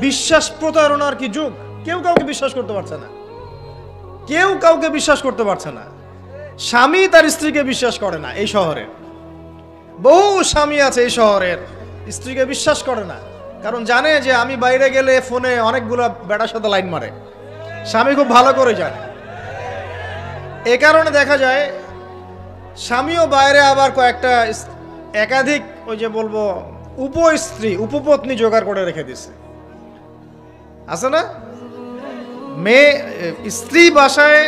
বিশ্বাস প্রতারণার কি যুগ, কেউ কাউকে বিশ্বাস করতে পারছে না, কেউ কাউকে বিশ্বাস করতে পারছে না। স্বামী তার স্ত্রীকে বিশ্বাস করে না। এই শহরে বহু স্বামী আছে এই শহরের, স্ত্রীকে বিশ্বাস করে না, কারণ জানে যে আমি বাইরে গেলে ফোনে অনেকগুলো বেটার সাথে লাইন মারে। স্বামী খুব ভালো করে জানে। এ কারণে দেখা যায় স্বামীও বাইরে আবার কয়েকটা একাধিক ওই যে বলবো উপস্ত্রী উপপত্নী জোগাড় করে রেখে দিছে, আছে না? মেয়ে স্ত্রী বাসায়,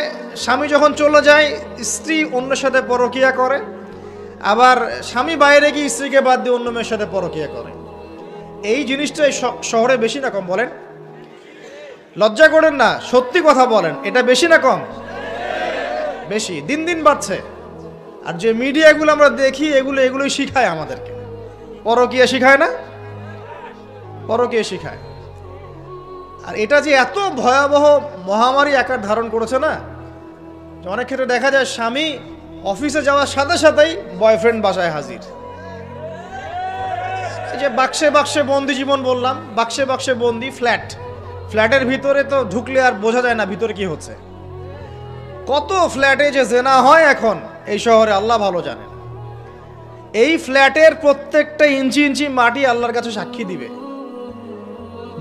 স্বামী যখন চলে যায় স্ত্রী অন্যের সাথে পরকিয়া করে, আবার স্বামী বাইরে গিয়ে স্ত্রীকে বাদ দিয়ে অন্য মেয়ের সাথে পরকিয়া করে। এই জিনিসটা শহরে বেশি না কম বলেন? লজ্জা করেন না, সত্যি কথা বলেন, এটা বেশি না কম? বেশি, দিন দিন বাড়ছে। আর যে মিডিয়াগুলো আমরা দেখি এগুলোই শিখায় আমাদেরকে, পরকিয়া শিখায় না? পরকিয়া শিখায়। আর এটা যে এত ভয়াবহ মহামারী আকার ধারণ করেছে না, অনেক ক্ষেত্রে দেখা যায় স্বামী অফিসে যাওয়ার সাথে সাথেই বয়ফ্রেন্ড বাসায় হাজির। এই যে বাক্সে বাক্সে বন্দি জীবন বললাম, বাক্সে বাক্সে বন্দি ফ্ল্যাটের ভিতরে তো ঢুকলে আর বোঝা যায় না ভিতরে কি হচ্ছে। কত ফ্ল্যাটে যে জেনা হয় এখন এই শহরে আল্লাহ ভালো জানেন। এই ফ্ল্যাটের প্রত্যেকটা ইঞ্চি ইঞ্চি মাটি আল্লাহর কাছে সাক্ষী দিবে।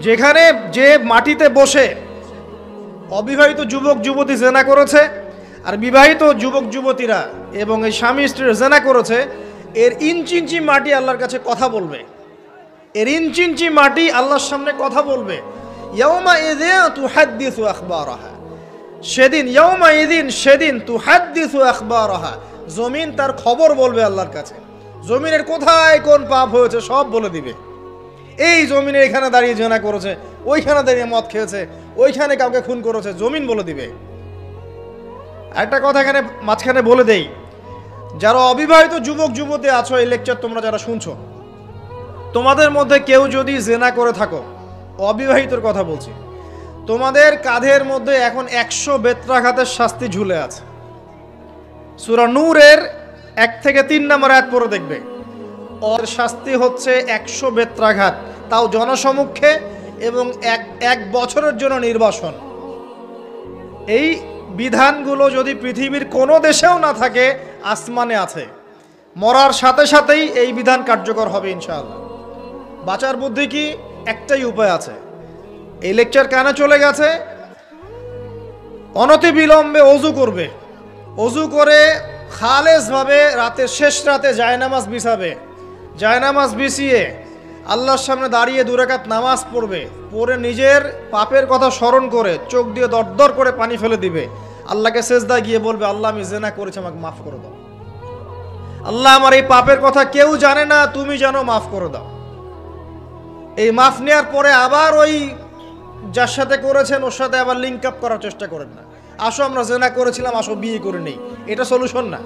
যেখানে যে মাটিতে বসে অবিবাহিত যুবক যুবতী জেনা করেছে আর বিবাহিত যুবক যুবতীরা এবং এই স্বামী স্ত্রীর জেনা করেছে, এর ইঞ্চি ইঞ্চি মাটি আল্লাহর কাছে কথা বলবে। এর ইঞ্চি ইঞ্চি মাটি আল্লাহর সামনে কথা বলবে। ইয়াউমা ইযিন তুহাদ্দিসু আখবারাহা, সেদিন তুহাদ্দিসু আখবারাহা, জমিন তার খবর বলবে আল্লাহর কাছে। জমিনের কোথায় কোন পাপ হয়েছে সব বলে দিবে। এই জমিনে এখানে দাঁড়িয়ে জেনা করেছে, ওইখানে দাঁড়িয়ে মদ খেয়েছে, ওইখানে কাউকে খুন করেছে, জমিন বলে দিবে। একটা কথা এখানে মাঝখানে বলে দেই, যারা অবিবাহিত যুবক যুবতী আছো, এই লেকচার তোমরা যারা শুনছো, তোমাদের মধ্যে কেউ যদি জেনা করে থাকো, অবিবাহিতর কথা বলছি, তোমাদের কাঁধের মধ্যে এখন 100 বেত্রাঘাতের শাস্তি ঝুলে আছে। সূরা নূরের 1 থেকে 3 নম্বর আয়াত পড়ে দেখবে, ওর শাস্তি হচ্ছে 100 বেত্রাঘাত, তাও জনসমক্ষে, এবং এক বছরের জন্য নির্বাসন। এই বিধানগুলো যদি পৃথিবীর কোনো দেশেও না থাকে, আসমানে আছে। মরার সাথে সাথেই এই বিধান কার্যকর হবে ইনশাআল্লাহ। বাঁচার বুদ্ধি কি? একটাই উপায় আছে। এই লেকচার কানে চলে গেছে, অনতি বিলম্বে ওযু করবে, ওযু করে খালেসভাবে রাতের শেষ রাতে জায়নামাজ বিছাবে, জায়নামাজ বিছিয়ে আল্লাহর সামনে দাঁড়িয়ে 2 রাকাত নামাজ পড়বে, পড়ে নিজের পাপের কথা স্মরণ করে চোখ দিয়ে দরদর করে পানি ফেলে দিবে, আল্লাহকে সেজদায় গিয়ে বলবে, আল্লাহ আমি জেনা করেছি, আমাকে মাফ করে দাও। আল্লাহ আমার এই পাপের কথা কেউ জানে না, তুমি জানো, মাফ করে দাও। এই মাফ নেওয়ার পরে আবার ওই যার সাথে করেছেন ওর সাথে আবার লিঙ্ক আপ করার চেষ্টা করেন না। আসো আমরা জেনা করেছিলাম, আসো বিয়ে করে নেই, এটা সলিউশন না।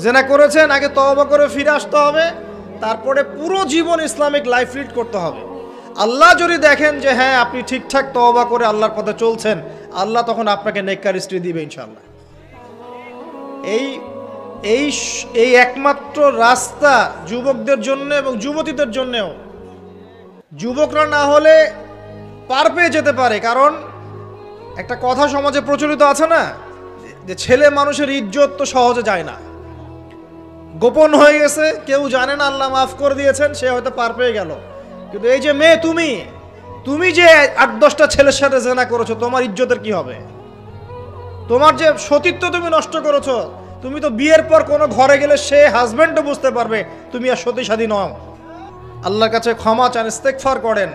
জেনা করেছেন, আগে তওবা করে ফিরে আসতে হবে, তারপরে পুরো জীবন ইসলামিক লাইফ লিড করতে হবে। আল্লাহ যদি দেখেন যে হ্যাঁ আপনি ঠিকঠাক তওবা করে আল্লাহর পথে চলছেন, আল্লাহ তখন আপনাকে নেককার স্ত্রী দিবে ইনশাআল্লাহ। এই একমাত্র রাস্তা যুবকদের জন্য এবং যুবতীদের জন্যও। যুবকরা না হলে পার পেয়ে যেতে পারে, কারণ একটা কথা সমাজে প্রচলিত আছে না, যে ছেলে মানুষের ইজ্জত তো সহজে যায় না, গোপন হয়ে গেছে, কেউ জানে না, আল্লাহ মাফ করে দিয়েছেন, সে হয়তো পার পেয়ে গেল। কিন্তু এই যে মেয়ে, তুমি যে 8-10টা ছেলের সাথে জেনা করেছো, তোমার ইজ্জতের কি হবে? তোমার যে সতীত্ব তুমি নষ্ট করেছো, তুমি তো বিয়ের পর কোনো ঘরে গেলে সে হাজবেন্ডও বুঝতে পারবে তুমি আর সতী সাধী নও। আল্লাহর কাছে ক্ষমা চান, ইস্তেগফার করেন।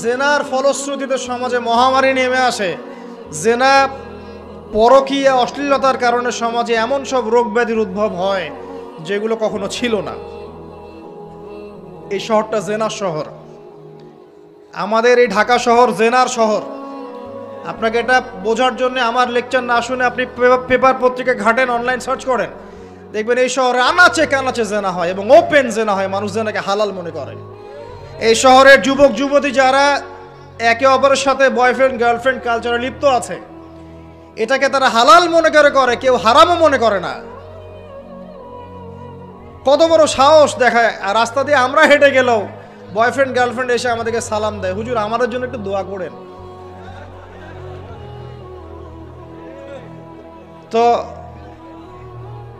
জেনার ফলশ্রুতিতে সমাজে মহামারী নেমে আসে। জেনা, পরকীয়া, অশ্লীলতার কারণে সমাজে এমন সব রোগ ব্যাধির উদ্ভব হয় যেগুলো কখনো ছিল না। এই শহরটা জেনার শহর, আমাদের এই ঢাকা শহর জেনার শহর। আপনাকে এটা বোঝার জন্য আমার লেকচার না শুনে আপনি পেপার পত্রিকা ঘাটেন, অনলাইন সার্চ করেন, দেখবেন এই শহরে আনাচে কানাচে জেনা হয় এবং ওপেন জেনা হয়, মানুষ জেনাকে হালাল মনে করে। এই শহরের যুবক যুবতী যারা একে অপরের সাথে বয়ফ্রেন্ড গার্লফ্রেন্ড কালচারে লিপ্ত আছে, এটাকে তারা হালাল মনে করে, কেউ হারামও মনে করে না। কত বড় সাহস দেখায়। আর রাস্তা দিয়ে আমরা হেঁটে গেলেও বয়ফ্রেন্ড গার্লফ্রেন্ড এসে আমাদেরকে সালাম দেয়, হুজুর আমাদের জন্য একটু দোয়া করেন। তো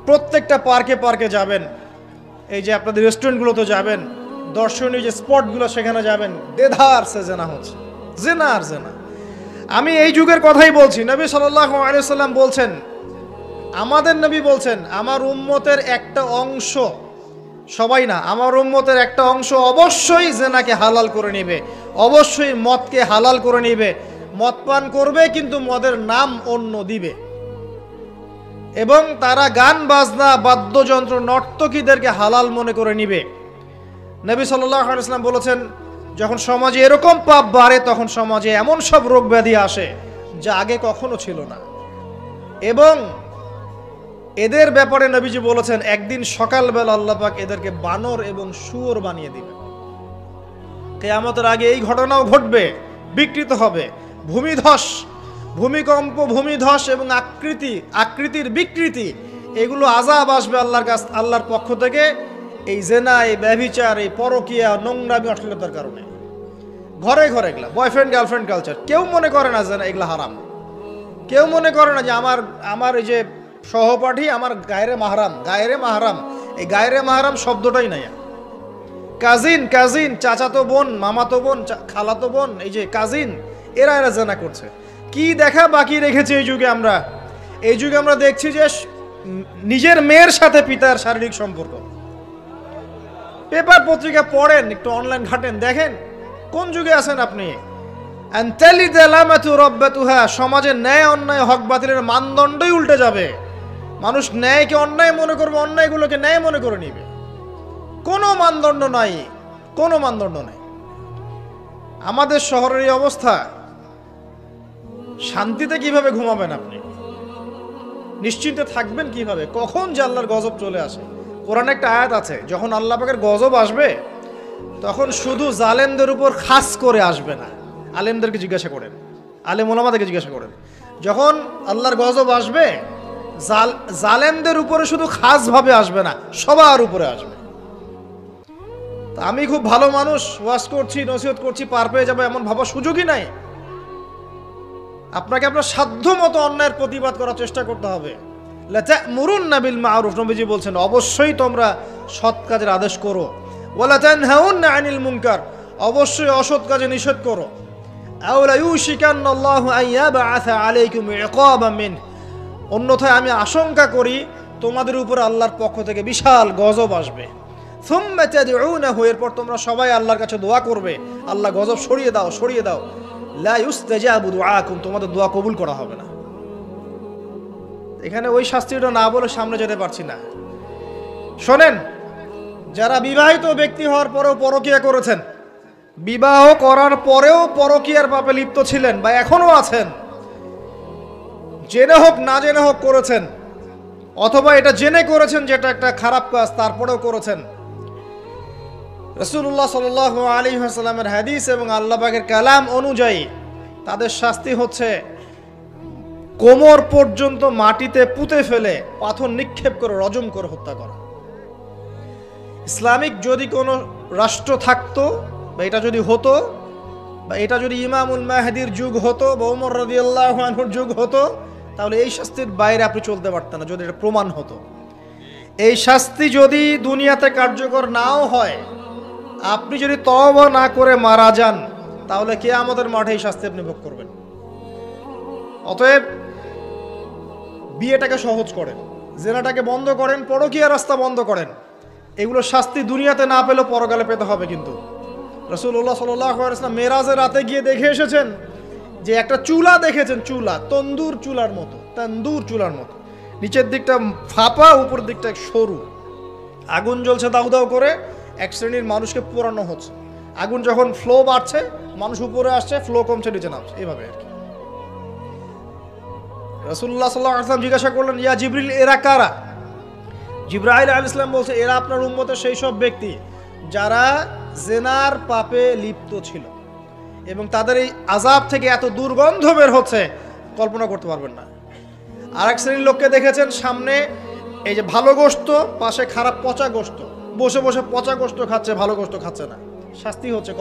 প্রত্যেকটা পার্কে পার্কে যাবেন, এই যে আপনাদের রেস্টুরেন্টগুলোতে যাবেন, দর্শনীয় যে স্পটগুলো সেখানে যাবেন, দেধার সে জেনা হচ্ছে, জেনা আর জেনা। আমি এই যুগের কথাই বলছি। নবী সাল্লাল্লাহু আলাইহি সাল্লাম বলছেন, আমাদের নবী বলছেন, আমার উম্মতের একটা অংশ, সবাই না, আমার উম্মতের একটা অংশ অবশ্যই জেনাকে হালাল করে নেবে, অবশ্যই মদকে হালাল করে নেবে, মদ পান করবে কিন্তু মদের নাম অন্য দিবে, এবং তারা গান বাজনা বাদ্যযন্ত্র নর্তকীদেরকে হালাল মনে করে নিবে। নবী সাল্লাল্লাহু আলাইহি ওয়াসাল্লাম বলেছেন, যখন সমাজে এরকম পাপ বাড়ে তখন সমাজে এমন সব রোগ ব্যাধি আসে যা আগে কখনো ছিল না। এবং এদের ব্যাপারে নবীজি বলেছেন, একদিন সকালবেলা আল্লাহ পাক এদেরকে বানর এবং শুয়োর বানিয়ে দিবে। কিয়ামতের আগে এই ঘটনাও ঘটবে, বিকৃত হবে, ভূমিধস, ভূমিকম্প, ভূমিধস এবং আকৃতির বিকৃতি, এগুলো আযাব আসবে আল্লাহর পক্ষ থেকে, এই জেনা, এই ব্যভিচার, এই পরকীয়া, নোংরামি, অশ্লীলতার কারণে। ঘরে ঘরে এগুলা বয়ফ্রেন্ড গার্লফ্রেন্ড কালচার, কেউ মনে করে না যে এগুলা হারাম, কেউ মনে করে না যে আমার এই যে সহপাঠী আমার গায়রে মাহরাম। গায়রে মাহরাম, এই গায়রে মাহরাম শব্দটাই নাই। কাজিন, চাচাতো বোন, মামাতো বোন, খালাতো বোন, এই যে কাজিন, এরা জেনা করছে। কি দেখা বাকি রেখেছে এই যুগে আমরা? এই যুগে আমরা দেখছি যে নিজের মেয়ের সাথে পিতার শারীরিক সম্পর্ক। পেপার পত্রিকা পড়েন, একটু অনলাইন ঘাটেন, দেখেন কোন যুগে আছেন আপনি। সমাজের ন্যায় অন্যায় হক বাতিলের মানদণ্ডই উল্টে যাবে। মানুষ ন্যায়কে অন্যায় মনে করবে, অন্যায়গুলোকে ন্যায় মনে করে নিবে। কোনো মানদণ্ড নাই, কোনো মানদণ্ড নেই। আমাদের শহরের এই অবস্থা, শান্তিতে কিভাবে ঘুমাবেন আপনি? নিশ্চিন্তে থাকবেন কিভাবে? কখন যে আল্লাহর গজব চলে আসে। কোরআনে একটা আয়াত আছে, যখন আল্লাহ পাকের গজব আসবে তখন শুধু জালেমদের উপর খাস করে আসবে না। আলেমদেরকে জিজ্ঞাসা করেন, আলেম ওলামাদেরকে জিজ্ঞাসা করেন, যখন আল্লাহর গজব আসবে জালেমদের উপরে শুধু খাসভাবে আসবে না, সবার উপরে আসবে। তা আমি খুব ভালো মানুষ, ওয়াজ করছি, নসিহত করছি, পার পেয়ে যাবে এমন ভাবার সুযোগই নাই। আপনাকে আপনার সাধ্য মতো অন্যায়ের প্রতিবাদ করার চেষ্টা করতে হবে। লাতা'মুরুন্না বিল মা'রুফ, নবীজি বলছেন, অবশ্যই তোমরা সৎ কাজের আদেশ করো। ওয়ালা তানহাউন্না আনিল মুনকার, অবশ্যই অসৎ কাজে নিষেধ করো। আও লা ইউশিকান্নাল্লাহু আন ইয়াবআসা আলাইকুম ইকাবাম মিন, অন্যথায় আমি আশঙ্কা করি তোমাদের উপর আল্লাহর পক্ষ থেকে বিশাল গজব আসবে। সুম্মা তাদউনাহু, এরপর তোমরা সবাই আল্লাহর কাছে দোয়া করবে, আল্লাহ গজব সরিয়ে দাও, সরিয়ে দাও। লা ইউস্তাজাবু দুআকুম, তোমাদের দোয়া কবুল করা হবে না। এখানে ওই শাস্তিটা না বলে সামনে যেতে পারছি না। শোনেন, যারা বিবাহিত ব্যক্তি হওয়ার পরেও পরকীয়া করেছেন, বিবাহ করার পরেও পরকীয়ার পাপে লিপ্ত ছিলেন বা এখনো আছেন, জেনে হোক না জেনে হোক করেছেন, অথবা এটা জেনে করেছেন যেটা একটা খারাপ কাজ, তারপরেও করেছেন, রাসূলুল্লাহ সাল্লাল্লাহু আলাইহি ওয়াসাল্লামের হাদিস এবং আল্লাহ পাকের কালাম অনুযায়ী তাদের শাস্তি হচ্ছে কোমর পর্যন্ত মাটিতে পুঁতে ফেলে পাথর নিক্ষেপ করে রজম করে হত্যা করা। ইসলামিক যদি কোনো রাষ্ট্র থাকতো, বা এটা যদি হতো, বা এটা যদি ইমামুল মাহদির যুগ হতো বা ওমর রাদিয়াল্লাহু আনহুর যুগ হতো, তাহলে এই শাস্তির বাইরে আপনি চলতে পারতেন না, যদি এটা প্রমাণ হতো। এই শাস্তি যদি দুনিয়াতে কার্যকর নাও হয়, আপনি যদি তওবা না করে মারা যান, তাহলে কিয়ামতের মাঠে এই শাস্তি আপনি ভোগ করবেন। অতএব বিয়েটাকে সহজ করেন, জেনাটাকে বন্ধ করেন, পরকীয়ার রাস্তা বন্ধ করেন। এগুলো শাস্তি দুনিয়াতে না পেলেও পরকালে পেতে হবে। কিন্তু রাসূলুল্লাহ সাল্লাল্লাহু আলাইহি ওয়াসাল্লাম মেরাজের রাতে গিয়ে দেখে এসেছেন যে একটা চুলা দেখেছেন, চুলা তন্দুর চুলার মতো, নিচের দিকটা ফাঁপা, উপর দিকটা সরু, আগুন জ্বলছে দাউ দাউ করে, এক শ্রেণীর মানুষকে পোড়ানো হচ্ছে। আগুন যখন ফ্লো বাড়ছে, মানুষ উপরে আসছে, ফ্লো কমছে, নিচে নামছে, এইভাবে আর কি। রাসূলুল্লাহ সাল্লাল্লাহু আলাইহি ওয়াসাল্লাম জিজ্ঞাসা করলেন, ইয়া জিবরিল, এরা কারা? জিবরাইল আলাইহিস সালাম বলছে, এরা আপনার উম্মতের সেই সব ব্যক্তি যারা জেনার পাপে লিপ্ত ছিল, এবং তাদের এই আযাব থেকে এত দুর্গন্ধ বের হচ্ছে কল্পনা করতে পারবেন না। আরেক শ্রেণীর লোককে দেখেছেন, সামনে এই যে ভালো গোশত, পাশে খারাপ পচা গোশত, বসে বসে পচা গোশত খাচ্ছে, ভালো গোশত খাচ্ছে না, শাস্তি হচ্ছে